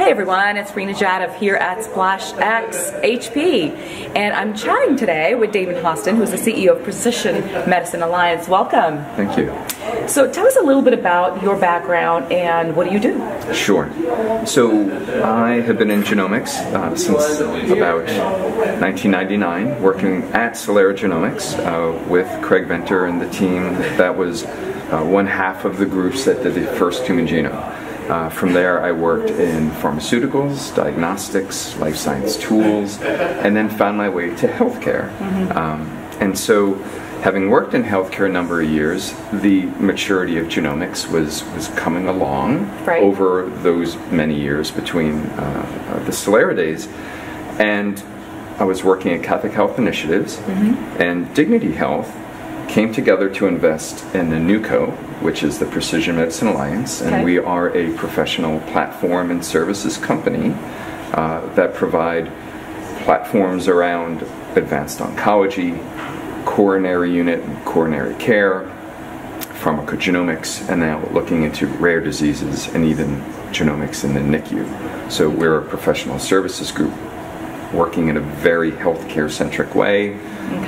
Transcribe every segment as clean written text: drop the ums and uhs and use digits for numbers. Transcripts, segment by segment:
Hey everyone, it's Reena Jadhav here at Splash X HP, and I'm chatting today with Damon Hostinvia, who's the CEO of Precision Medicine Alliance. Welcome. Thank you. So tell us a little bit about your background and what do you do? Sure. So I have been in genomics since about 1999, working at Celera Genomics with Craig Venter and the team that was one half of the groups that did the first human genome. From there, I worked in pharmaceuticals, diagnostics, life science tools, and then found my way to healthcare. And so, having worked in healthcare a number of years, the maturity of genomics was coming along over those many years between the Celera days. And I was working at Catholic Health Initiatives, and Dignity Health came together to invest in the NewCo, which is the Precision Medicine Alliance, and we are a professional platform and services company that provide platforms around advanced oncology, coronary unit and coronary care, pharmacogenomics, and now looking into rare diseases and even genomics in the NICU. So we're a professional services group working in a very healthcare-centric way,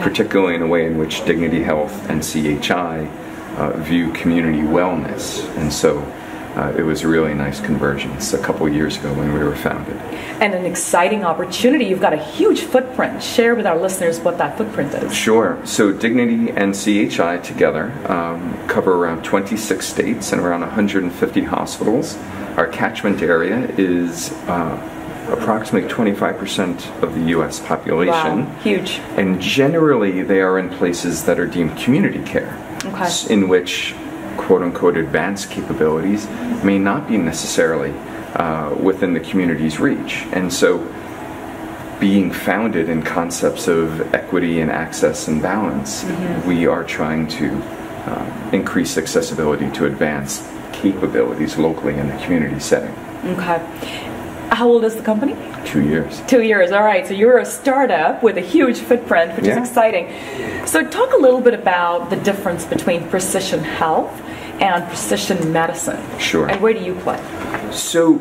particularly in a way in which Dignity Health and CHI view community wellness. And so it was a really nice convergence a couple of years ago when we were founded. And an exciting opportunity. You've got a huge footprint. Share with our listeners what that footprint is. Sure. So Dignity and CHI together cover around 26 states and around 150 hospitals. Our catchment area is approximately 25% of the U.S. population. Wow, huge. And generally they are in places that are deemed community care, in which quote-unquote advanced capabilities may not be necessarily within the community's reach. And so being founded in concepts of equity and access and balance, we are trying to increase accessibility to advanced capabilities locally in the community setting. Okay. How old is the company? 2 years. 2 years, all right. So you're a startup with a huge footprint, which is exciting. So talk a little bit about the difference between precision health and precision medicine. Sure. And where do you play? So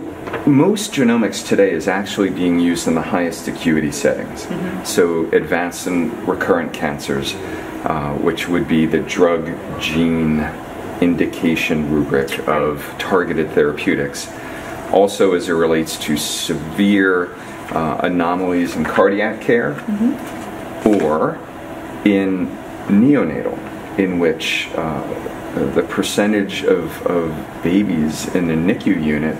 most genomics today is actually being used in the highest acuity settings. So advanced and recurrent cancers, which would be the drug gene indication rubric of targeted therapeutics. Also as it relates to severe anomalies in cardiac care, or in neonatal, in which the percentage of babies in the NICU unit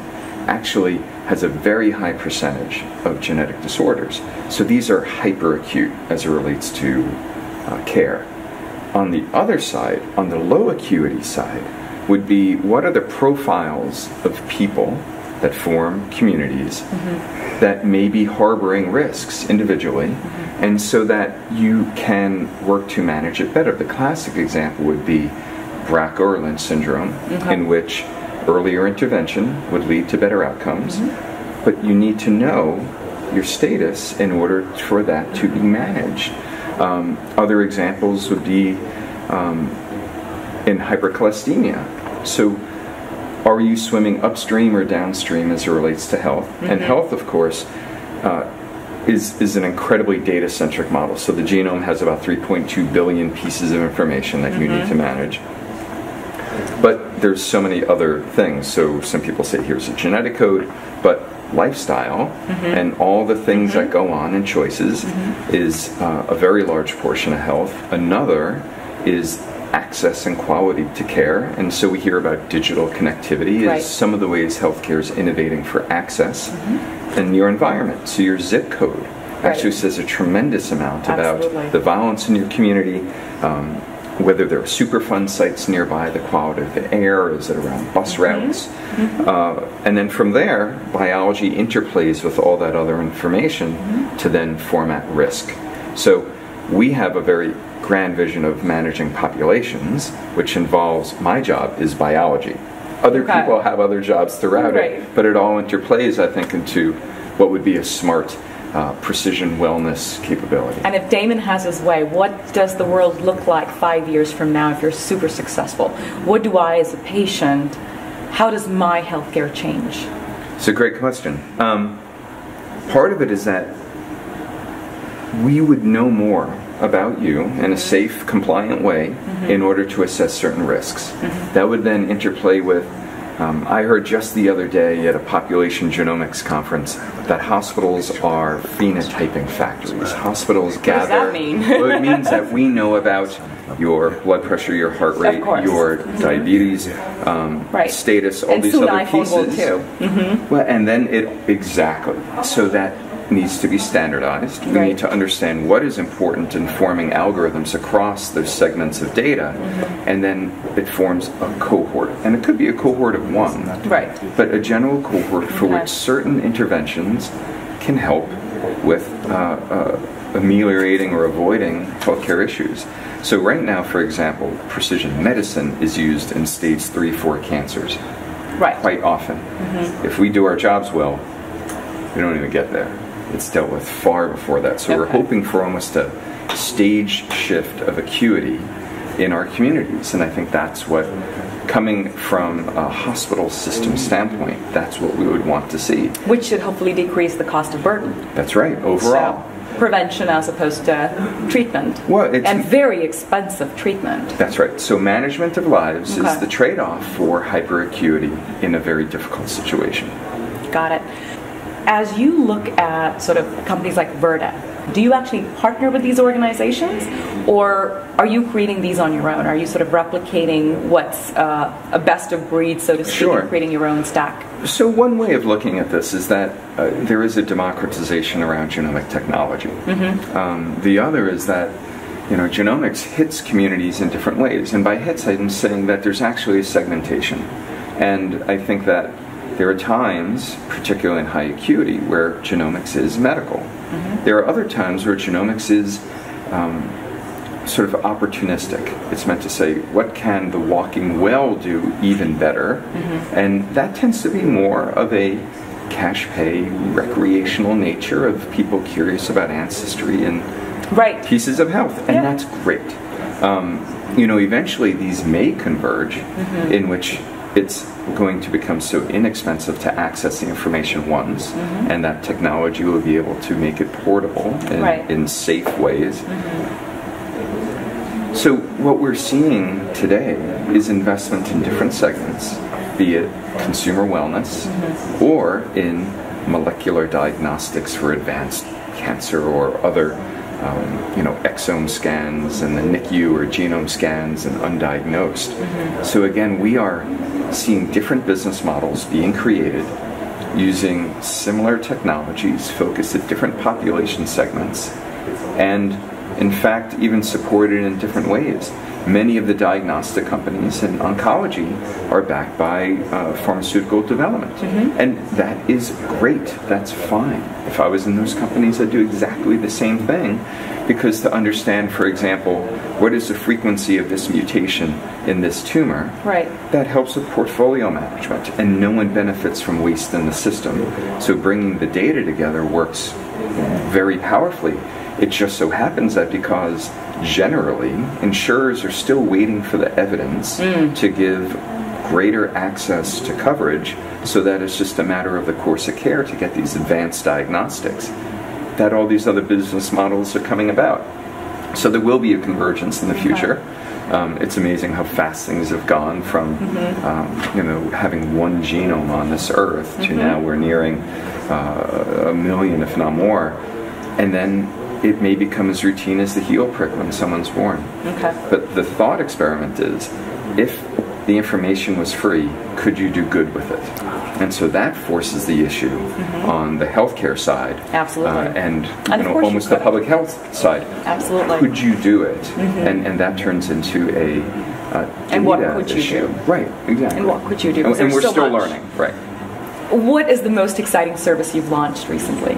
actually has a very high percentage of genetic disorders. So these are hyperacute as it relates to care. On the other side, on the low acuity side, would be what are the profiles of people that form communities that may be harboring risks individually, and so that you can work to manage it better. The classic example would be Braak-Orlin syndrome, in which earlier intervention would lead to better outcomes, but you need to know your status in order for that to be managed. Other examples would be in hypercholesteremia. So are you swimming upstream or downstream as it relates to health? And health, of course, is an incredibly data-centric model. So the genome has about 3.2 billion pieces of information that you need to manage. But there's so many other things. So some people say here's a genetic code, but lifestyle and all the things that go on in choices is a very large portion of health. Another is access and quality to care, and so we hear about digital connectivity as some of the ways healthcare is innovating for access. And your environment, so your zip code actually says a tremendous amount about the violence in your community, whether there are Superfund sites nearby, the quality of the air, is it around bus routes, and then from there biology interplays with all that other information to then format risk. So we have a very grand vision of managing populations, which involves, my job is biology. Other people have other jobs throughout it, but it all interplays, I think, into what would be a smart precision wellness capability. And if Damon has his way, what does the world look like 5 years from now if you're super successful? What do I as a patient, how does my healthcare change? It's a great question. Part of it is that we would know more about you in a safe, compliant way in order to assess certain risks. That would then interplay with, I heard just the other day at a population genomics conference that hospitals are phenotyping factories. Hospitals gather. What does that mean? Well, it means that we know about your blood pressure, your heart rate, your diabetes status, all these other pieces. Too. Well, and then exactly. So that needs to be standardized. We need to understand what is important in forming algorithms across those segments of data, and then it forms a cohort. And it could be a cohort of one, but a general cohort for which certain interventions can help with ameliorating or avoiding healthcare issues. So right now, for example, precision medicine is used in stage 3, 4 cancers quite often. If we do our jobs well, we don't even get there. It's dealt with far before that. So we're hoping for almost a stage shift of acuity in our communities. And I think that's what, coming from a hospital system standpoint, that's what we would want to see. Which should hopefully decrease the cost of burden. That's right, overall. So, prevention as opposed to treatment. Well, and very expensive treatment. That's right. So management of lives is the trade-off for hyperacuity in a very difficult situation. Got it. As you look at sort of companies like Virta, do you actually partner with these organizations, or are you creating these on your own? Are you sort of replicating what's a best of breed, so to speak, and creating your own stack? So one way of looking at this is that there is a democratization around genomic technology. The other is that genomics hits communities in different ways, and by hits I'm saying that there's actually a segmentation, and I think that there are times, particularly in high acuity, where genomics is medical. There are other times where genomics is sort of opportunistic. It's meant to say, what can the walking well do even better? And that tends to be more of a cash pay, recreational nature of people curious about ancestry and pieces of health. And that's great. Eventually these may converge in which it's going to become so inexpensive to access the information once, and that technology will be able to make it portable in safe ways. So what we're seeing today is investment in different segments, be it consumer wellness or in molecular diagnostics for advanced cancer or other exome scans and the NICU or genome scans and undiagnosed. So again, we are seeing different business models being created using similar technologies focused at different population segments, and in fact even supported in different ways. Many of the diagnostic companies in oncology are backed by pharmaceutical development, and that is great. That's fine. If I was in those companies, I'd do exactly the same thing, because to understand, for example, what is the frequency of this mutation in this tumor, that helps with portfolio management, and no one benefits from waste in the system. So bringing the data together works very powerfully. It just so happens that because generally insurers are still waiting for the evidence to give greater access to coverage, so that it's just a matter of the course of care to get these advanced diagnostics, that all these other business models are coming about. So there will be a convergence in the future. It's amazing how fast things have gone from having one genome on this earth to now we're nearing 1 million, if not more. And then it may become as routine as the heel prick when someone's born. But the thought experiment is, if the information was free, could you do good with it? And so that forces the issue on the healthcare side. And almost the public health side. Could you do it? And that turns into a and what could you do? Right, exactly. And what could you do? And we're still learning. Right. What is the most exciting service you've launched recently?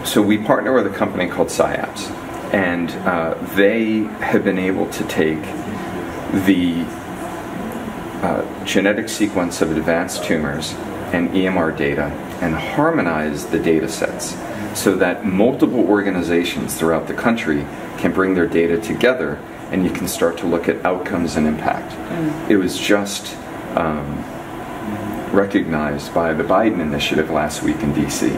So we partner with a company called SciAps, and they have been able to take the genetic sequence of advanced tumors and EMR data and harmonize the data sets so that multiple organizations throughout the country can bring their data together, and you can start to look at outcomes and impact. It was just recognized by the Biden initiative last week in D.C.,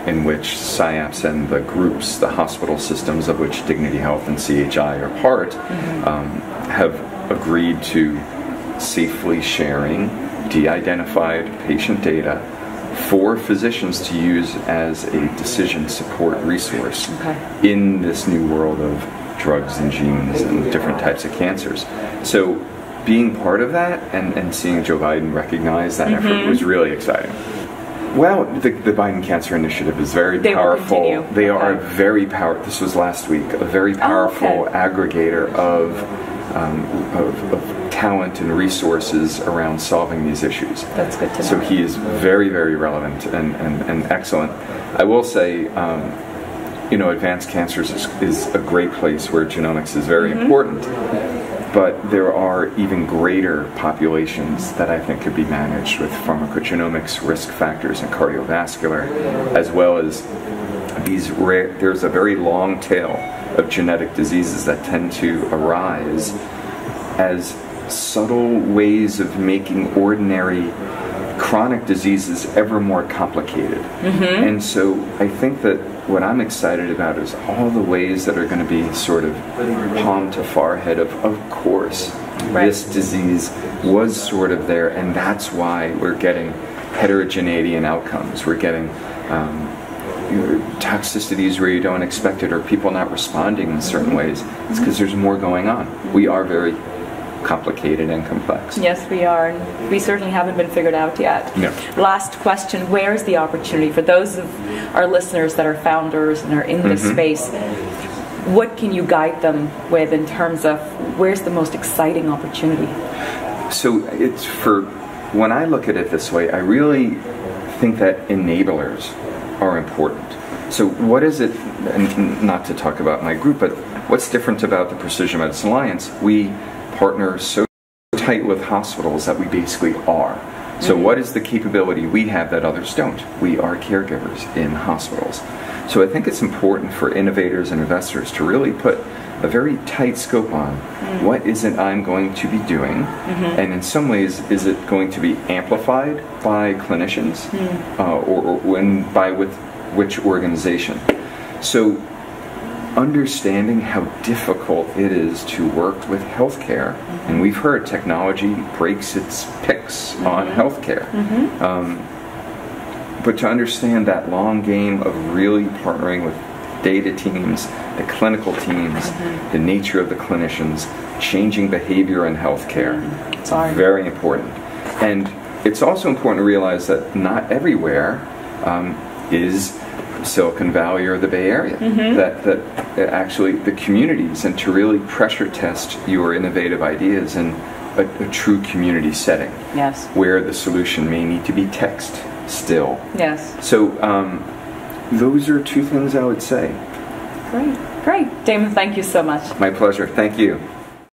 in which SciAps and the groups, the hospital systems of which Dignity Health and CHI are part, have agreed to safely sharing de-identified patient data for physicians to use as a decision support resource in this new world of drugs and genes and different types of cancers. So being part of that and seeing Joe Biden recognize that effort was really exciting. Well, the Biden Cancer Initiative is very powerful. They are very powerful. This was last week. A very powerful aggregator of talent and resources around solving these issues. That's good to know. So he is very, very relevant and excellent. I will say, advanced cancers is a great place where genomics is very important. But there are even greater populations that I think could be managed with pharmacogenomics, risk factors, and cardiovascular, as well as these rare. There's a very long tail of genetic diseases that tend to arise as subtle ways of making ordinary chronic diseases ever more complicated. And so I think that what I'm excited about is all the ways that are going to be sort of palm to forehead of course, this disease was sort of there, and that's why we're getting heterogeneity in outcomes. We're getting toxicities where you don't expect it, or people not responding in certain ways. It's because there's more going on. We are very complicated and complex. Yes, we are. And we certainly haven't been figured out yet. No. Last question, where's the opportunity for those of our listeners that are founders and are in this space? What can you guide them with in terms of where's the most exciting opportunity? So when I look at it this way, I really think that enablers are important. So what is it, and not to talk about my group, but what's different about the Precision Medicine Alliance? We partner so tight with hospitals that we basically are. So what is the capability we have that others don't? We are caregivers in hospitals. So I think it's important for innovators and investors to really put a very tight scope on what is it I'm going to be doing, and in some ways is it going to be amplified by clinicians with which organization. So understanding how difficult it is to work with healthcare, and we've heard technology breaks its picks on healthcare, but to understand that long game of really partnering with data teams, the clinical teams, the nature of the clinicians, changing behavior in healthcare, it's very important. And it's also important to realize that not everywhere is Silicon Valley or the Bay Area, that actually the communities, and to really pressure test your innovative ideas in a true community setting, where the solution may need to be text still. So those are two things I would say. Great. Damon, thank you so much. My pleasure. Thank you.